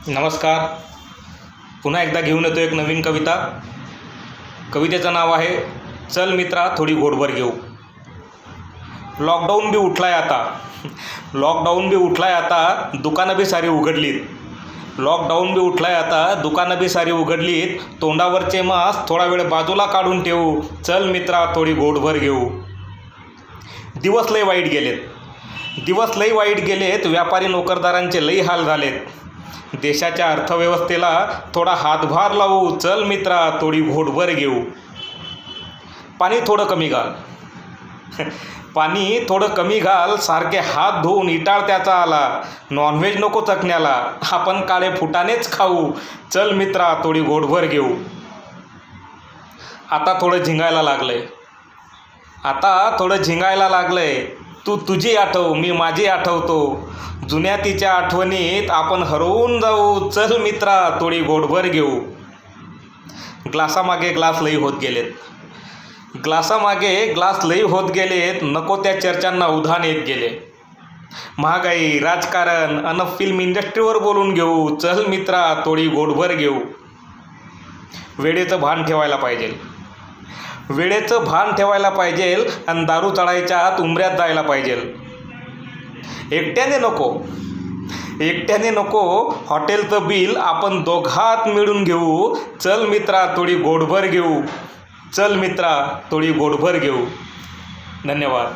नमस्कार. पुन्हा एकदा घेऊन येतो एक नवीन कविता. कवितेचं नाव आहे चल मित्रा थोडी घोटभर घेऊ. लॉकडाऊन बी उठलाय आता दुकानं बी सारी उघडलीत. दुकानं बी सारी उघडलीत. तोंडावरचे मास्क थोडा वेळ बाजूला काढून ठेवू. चल मित्रा थोडी घोटभर घेऊ. दिवस लय वाईट गेलेत. व्यापारी नोकरदारांचे लई हाल झालेत. देशाच्या अर्थव्यवस्थेला थोडा हातभार लावू. चल मित्रा थोडी घोटभर घेऊ. पाणी थोडं कमी घाल. सारखे हात धुवून इटाळ त्याचा आला. नॉनव्हेज नको चखण्याला. आपण काळे फुटानेच खाऊ. चल मित्रा थोडी घोटभर घेऊ. आता थोडं झिंगायला लागलंय. तू तुझी आठव, मी माझी आठवतो. जुन्या तिच्या आठवणीत आपण हरवून जाऊ. चल मित्रा थोडी घोटभर घेऊ. ग्लासामागे ग्लास लई होत गेलेत. नको त्या चर्चांना उधाण येत गेले. महागाई, राजकारण अन फिल्म इंडस्ट्रीवर बोलून घेऊ. चल मित्रा थोडी घोटभर घेऊ. वेळेचं भान ठेवायला पाहिजे आणि दारू चढायच्या आत उंबऱ्यात जायला पाहिजे. एकट्याने नको. हॉटेलचं बिल आपण दोघात मिळून घेऊ. चल मित्रा थोडी घोटभर घेऊ. धन्यवाद.